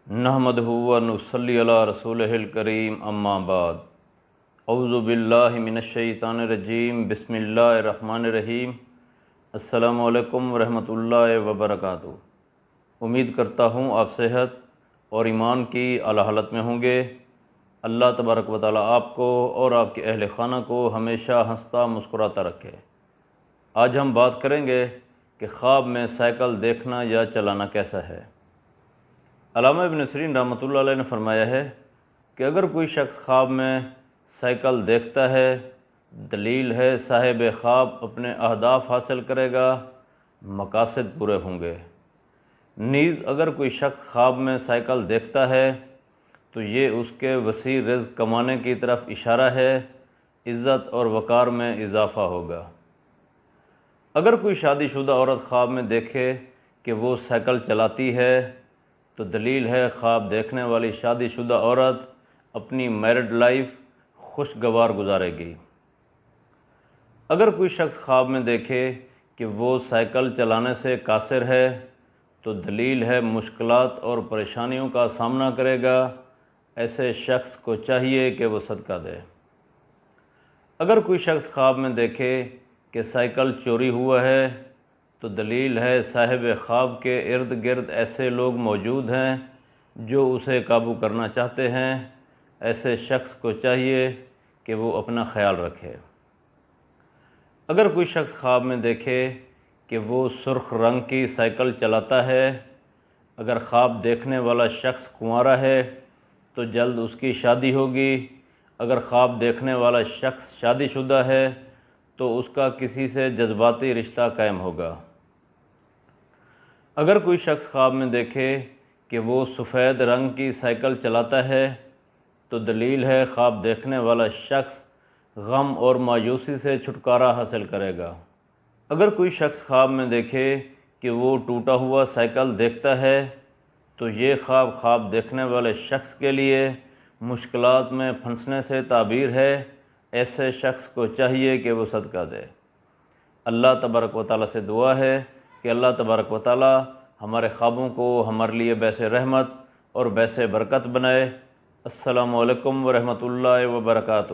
نحمدہ و نصلی علی رسولہ الکریم اما بعد اعوذ باللہ من الشیطان الرجیم بسم اللہ الرحمن الرحیم السلام علیکم ورحمۃ اللہ وبرکاتہ۔ امید کرتا ہوں آپ صحت اور ایمان کی اعلیٰ حالت میں ہوں گے۔ اللہ تبارک و تعالیٰ آپ کو اور آپ کے اہل خانہ کو ہمیشہ ہنستا مسکراتا رکھے۔ آج ہم بات کریں گے کہ خواب میں سائیکل دیکھنا یا چلانا کیسا ہے۔ علامہ ابن سیرین رحمۃ اللہ علیہ نے فرمایا ہے کہ اگر کوئی شخص خواب میں سائیکل دیکھتا ہے، دلیل ہے صاحب خواب اپنے اہداف حاصل کرے گا، مقاصد پورے ہوں گے۔ نیز اگر کوئی شخص خواب میں سائیکل دیکھتا ہے تو یہ اس کے وسیع رزق کمانے کی طرف اشارہ ہے، عزت اور وقار میں اضافہ ہوگا۔ اگر کوئی شادی شدہ عورت خواب میں دیکھے کہ وہ سائیکل چلاتی ہے تو دلیل ہے خواب دیکھنے والی شادی شدہ عورت اپنی میرڈ لائف خوشگوار گزارے گی۔ اگر کوئی شخص خواب میں دیکھے کہ وہ سائیکل چلانے سے قاصر ہے تو دلیل ہے مشکلات اور پریشانیوں کا سامنا کرے گا، ایسے شخص کو چاہیے کہ وہ صدقہ دے۔ اگر کوئی شخص خواب میں دیکھے کہ سائیکل چوری ہوا ہے تو دلیل ہے صاحب خواب کے ارد گرد ایسے لوگ موجود ہیں جو اسے قابو کرنا چاہتے ہیں، ایسے شخص کو چاہیے کہ وہ اپنا خیال رکھے۔ اگر کوئی شخص خواب میں دیکھے کہ وہ سرخ رنگ کی سائیکل چلاتا ہے، اگر خواب دیکھنے والا شخص کنوارا ہے تو جلد اس کی شادی ہوگی، اگر خواب دیکھنے والا شخص شادی شدہ ہے تو اس کا کسی سے جذباتی رشتہ قائم ہوگا۔ اگر کوئی شخص خواب میں دیکھے کہ وہ سفید رنگ کی سائیکل چلاتا ہے تو دلیل ہے خواب دیکھنے والا شخص غم اور مایوسی سے چھٹکارا حاصل کرے گا۔ اگر کوئی شخص خواب میں دیکھے کہ وہ ٹوٹا ہوا سائیکل دیکھتا ہے تو یہ خواب دیکھنے والے شخص کے لیے مشکلات میں پھنسنے سے تعبیر ہے، ایسے شخص کو چاہیے کہ وہ صدقہ دے۔ اللہ تبارک و تعالیٰ سے دعا ہے کہ اللہ تبارک و تعالیٰ ہمارے خوابوں کو ہمارے لیے باعث رحمت اور باعث برکت بنائے۔ السلام علیکم ورحمۃ اللہ وبرکاتہ۔